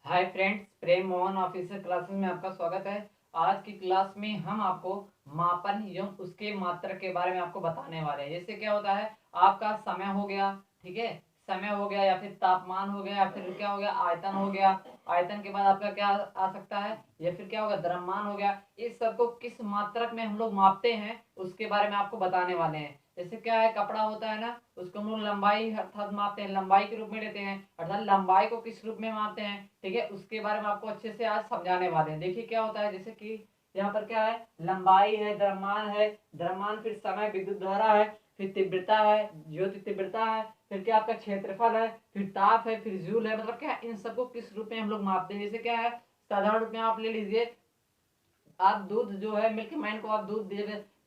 Hi friends, प्रेम Mohan officer classes में आपका स्वागत है। आज की क्लास में हम आपको मापन एवं उसके मात्रक के बारे में आपको बताने वाले हैं। जैसे क्या होता है, आपका समय हो गया, ठीक है, समय हो गया या फिर तापमान हो गया या फिर क्या हो गया, आयतन हो गया। आयतन के बाद आपका क्या आ सकता है, या फिर क्या होगा, द्रव्यमान हो गया। इस सब को किस मात्रक में हम लोग मापते हैं उसके बारे में आपको बताने वाले हैं। जैसे क्या है, कपड़ा होता है ना, उसको हम लोग लंबाई अर्थात मापते हैं, लंबाई के रूप में लेते हैं, अर्थात लंबाई को किस रूप में मापते हैं, ठीक है, उसके बारे में आपको अच्छे से आज समझाने वाले हैं। देखिए क्या होता है, जैसे कि यहाँ पर क्या है, लंबाई है, द्रव्यमान है, द्रव्यमान फिर समय, विद्युत धारा है, फिर तीव्रता है, ज्योति तीव्रता है, फिर क्या आपका क्षेत्रफल है, फिर ताप है, फिर जूल है। मतलब क्या, इन सबको किस रूप में हम लोग मापते हैं। जैसे क्या है, साधारण रूप में आप ले लीजिए, आप दूध जो है, मिल्क मैन को आप दूध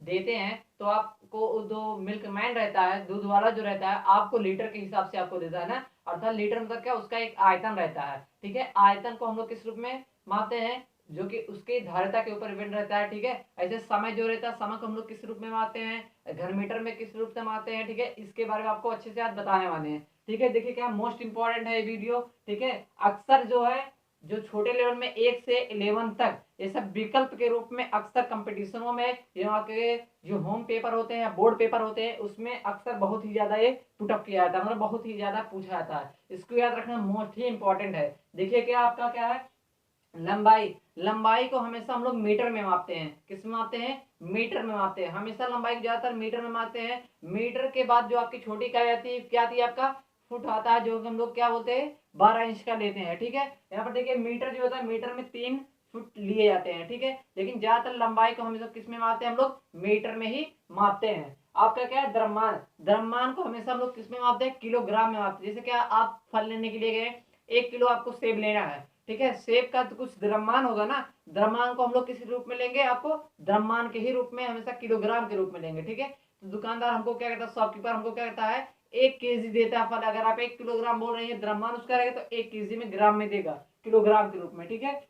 देते हैं, तो आपको जो मिल्क मैन रहता है, दूध वाला जो रहता है, आपको लीटर के हिसाब से आपको देता है ना। अर्थात लीटर मतलब क्या, उसका एक आयतन रहता है, ठीक है। आयतन को हम लोग किस रूप में मापते हैं, जो कि उसकी धारिता के ऊपर डिपेंड रहता है, ठीक है। ऐसे समय जो रहता है, समय को हम लोग किस रूप में मापते हैं, घन मीटर में किस रूप से मापते हैं, ठीक है। इसके बारे में आपको अच्छे से आज बताने वाले हैं, ठीक है। देखिए क्या मोस्ट इंपॉर्टेंट है ये वीडियो, ठीक है। अक्सर जो है, जो छोटे लेवल में 1 से 11 तक, ये सब विकल्प के रूप में अक्सर कंपटीशनों में, यहाँ के जो होम पेपर होते हैं या बोर्ड पेपर होते हैं, उसमें अक्सर बहुत ही ज्यादा ये पुटअप किया जाता है, मतलब बहुत ही ज्यादा पूछा जाता है। इसको याद रखना मोस्ट ही इंपॉर्टेंट है। देखिए क्या आपका क्या है, लंबाई। लंबाई को हमेशा हम लोग मीटर में मापते हैं। किस में मापते हैं, मीटर में मापते हैं। हमेशा लंबाई को ज्यादातर मीटर में मापते हैं। मीटर के बाद जो आपकी छोटी इकाई आती है, क्या आती है, आपका फुट आता है, जो हम लोग क्या बोलते हैं, 12 इंच का लेते हैं, ठीक है। यहाँ पर देखिए मीटर जो होता है, मीटर में 3 फुट लिए जाते हैं, ठीक है। लेकिन ज्यादातर लंबाई को हमेशा किस में मापते हैं, हम लोग मीटर में ही मापते हैं। आपका क्या है, द्रव्यमान। द्रव्यमान को हमेशा हम लोग किस में मापते हैं, किलोग्राम में मापते हैं। जैसे क्या, आप फल लेने के लिए गए, 1 किलो आपको सेब लेना है, ठीक है। सेब का तो कुछ द्रव्यमान होगा ना, द्रव्यमान को हम लोग किस रूप में लेंगे, आपको द्रव्यमान के ही रूप में, हमेशा किलोग्राम के रूप में लेंगे, ठीक है। तो दुकानदार हमको क्या कहता है, शॉपकीपर हमको क्या कहता है, 1 केजी देता है फल। अगर आप 1 किलोग्राम बोल रहे हैं, द्रव्यमान उसका रहेगा, तो 1 केजी में ग्राम में देगा, किलोग्राम के रूप में, ठीक है।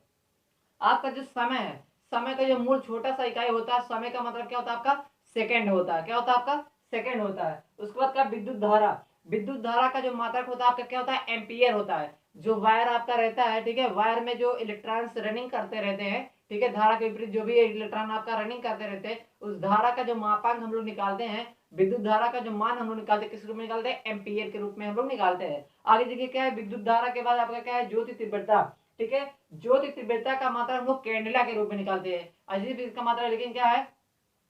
आपका जो समय है, समय का जो मूल छोटा सा इकाई होता है, समय का मतलब क्या होता है, आपका सेकंड होता है। क्या होता है, आपका सेकंड होता है। उसके बाद क्या, विद्युत धारा। विद्युत धारा का जो मात्रक होता है आपका, क्या होता है, एम्पियर होता है। जो वायर आपका रहता है, ठीक है, वायर में जो इलेक्ट्रॉन्स रनिंग करते रहते हैं, ठीक है, धारा के विपरीत जो भी इलेक्ट्रॉन आपका रनिंग करते रहते हैं, उस धारा का जो मापांक हम लोग निकालते हैं, विद्युत धारा का जो मान हम लोग निकालते हैं, किस रूप में निकालते हैं, एम्पियर के रूप में हम लोग निकालते हैं। आगे देखिए क्या है, विद्युत धारा के बाद आपका क्या है, ज्योति तीव्रता, ठीक है। ज्योति तीव्रता का मात्रा हम लोग कैंडेला के रूप में निकालते हैं। अजीब इसका मात्रा, लेकिन क्या है,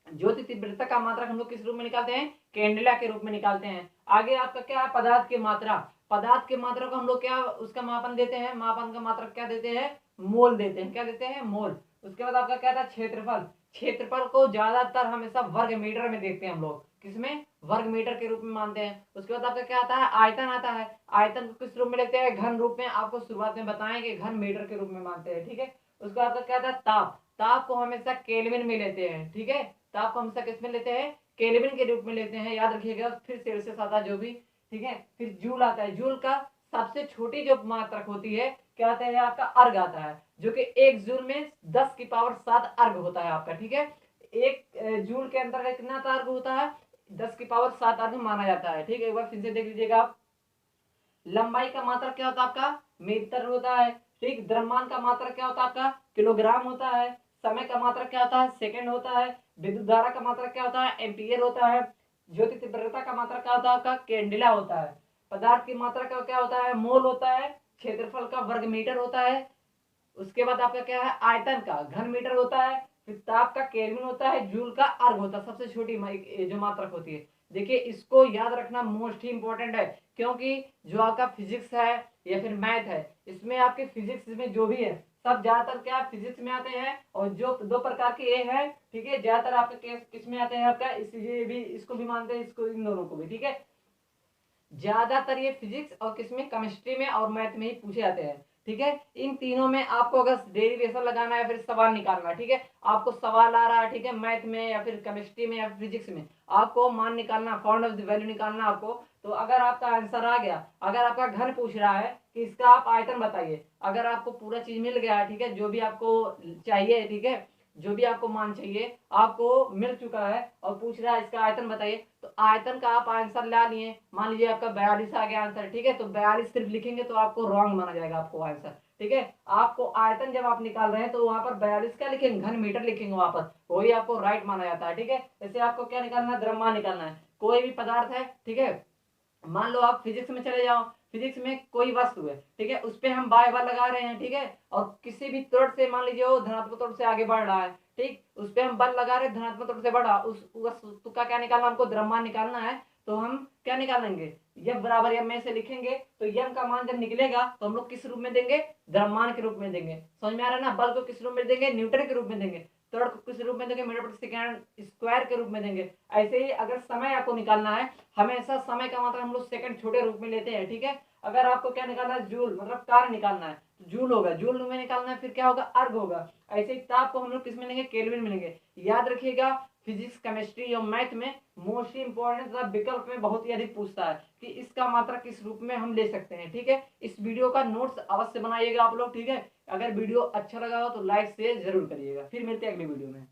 ज्योति तीव्रता का मात्रक हम लोग किस रूप में निकालते हैं, कैंडेला के रूप में निकालते हैं। आगे आपका क्या है, पदार्थ की मात्रा। पदार्थ के मात्रा को हम लोग क्या उसका मापन देते हैं, मापन का मात्रक क्या देते हैं, मोल देते हैं। क्या देते हैं, मोल। उसके बाद आपका क्या था, क्षेत्रफल। क्षेत्रफल को ज्यादातर हमेशा वर्ग मीटर में देखते हैं हम लोग, किसमें, वर्ग मीटर के रूप में मानते हैं। उसके बाद आपका क्या आता है, आयतन आता है। आयतन को किस रूप में लेते हैं, घन रूप में। आपको शुरुआत में बताएं कि घन मीटर के रूप में मानते हैं, ठीक है। उसके बाद आपका क्या था, ताप। ताप को हमेशा केल्विन में लेते हैं, ठीक है। ताप को हमेशा किस में लेते हैं, केल्विन के रूप में लेते हैं, याद रखिएगा। फिर सेल्सियस आता है जो भी, ठीक है। फिर जूल आता है। जूल का सबसे छोटी जो मात्रक होती है, क्या आता है, आपका अर्ग आता है, जो कि 1 जूल में 10 की पावर 7 अर्ग होता है आपका, ठीक है। 1 जूल के अंतर्गत कितना अर्ग होता है, 10 की पावर 7 अर्ग माना जाता है, ठीक है। एक बार फिर से देख लीजिएगा आप। लंबाई का मात्रक क्या होता है आपका, मीटर होता है, ठीक। द्रव्यमान का मात्रक क्या होता है आपका, किलोग्राम होता है। समय का मात्रक क्या होता है, सेकंड होता है। विद्युत धारा का मात्रक क्या होता है, एम्पियर होता है। ज्योति तीव्रता का मात्रक क्या होता है आपका, कैंडेला होता है। पदार्थ की मात्रा का क्या होता है, मोल होता है। क्षेत्रफल का वर्ग मीटर होता है। उसके बाद आपका क्या है, आयतन का घन मीटर होता है। फिर ताप का केल्विन होता है। जूल का अर्ग होता है, सबसे छोटी जो मात्रक होती है। देखिए इसको याद रखना मोस्ट ही इंपॉर्टेंट है, क्योंकि जो आपका फिजिक्स है या फिर मैथ है, इसमें आपके फिजिक्स में जो भी है, सब ज्यादातर क्या फिजिक्स में आते हैं। और जो 2 प्रकार के ए है, ठीक है, ज्यादातर आपके केस किस में आते हैं, आपका इसलिए भी इसको भी मानते हैं, इसको, इन दोनों को भी, ठीक है। ज्यादातर ये फिजिक्स और किसमें, केमिस्ट्री में और मैथ में ही पूछे जाते हैं, ठीक है। इन तीनों में आपको अगर डेरिवेशन लगाना है या फिर सवाल निकालना है, ठीक है, आपको सवाल आ रहा है, ठीक है, मैथ में या फिर केमिस्ट्री में या फिजिक्स में, आपको मान निकालना, फाउंड ऑफ द वैल्यू निकालना आपको। तो अगर आपका आंसर आ गया, अगर आपका घन पूछ रहा है कि इसका आप आयतन बताइए, अगर आपको पूरा चीज मिल गया है, ठीक है, जो भी आपको चाहिए, ठीक है, जो भी आपको मान चाहिए आपको मिल चुका है, और पूछ रहा है इसका आयतन बताइए, तो आयतन का आप आंसर ला लिए। मान लीजिए आपका 42 आ गया आंसर, ठीक है, तो 42 सिर्फ लिखेंगे तो आपको रॉन्ग माना जाएगा आपको आंसर, ठीक है। आपको आयतन जब आप निकाल रहे हैं तो वहां पर 42 क्या लिखेंगे, घन मीटर लिखेंगे वहां पर, वही आपको राइट माना जाता है। ठीक है, जैसे आपको क्या निकालना है, द्रव्यमान निकालना है। कोई भी पदार्थ है, ठीक है, मान लो आप फिजिक्स में चले जाओ, फिजिक्स में कोई वस्तु है, ठीक है, उस पे हम बाय बार लगा रहे हैं, ठीक है, और किसी भी त्वरण से मान लीजिए वो धनात्मक त्वरण से आगे बढ़ रहा है, ठीक, उस पे हम बल लगा रहे हैं, धनात्मक त्वरण से बढ़ा, उस वस्तु का क्या निकालना, हमको द्रव्यमान निकालना है। तो हम क्या निकालेंगे, यम बराबर यम में से लिखेंगे, तो यम का मान जब निकलेगा तो हम लोग किस रूप में देंगे, द्रव्यमान के रूप में देंगे। समझ में आ रहा है ना। बल को किस रूप में देंगे, न्यूटन के रूप में देंगे। त्वरण को किस रूप में देंगे, मीटर प्रति सेकंड स्क्वायर के रूप में देंगे। ऐसे ही अगर समय आपको निकालना है, हमेशा समय का मात्रा हम लोग सेकंड छोटे रूप में लेते हैं, ठीक है। अगर आपको क्या निकालना है, जूल मतलब कार्य निकालना है, तो जूल होगा, जूल में निकालना है, फिर क्या होगा, अर्ग होगा। ऐसे ही ताप को हम लोग किस में लेंगे, केल्विन में लेंगे। याद रखिएगा, फिजिक्स केमिस्ट्री और मैथ में मोस्ट इंपॉर्टेंट विकल्प में बहुत ही अधिक पूछता है कि इसका मात्रा किस रूप में हम ले सकते हैं। ठीक है, इस वीडियो का नोट्स अवश्य बनाइएगा आप लोग। ठीक है, अगर वीडियो अच्छा लगा हो तो लाइक शेयर जरूर करिएगा। फिर मिलते हैं अगली वीडियो में।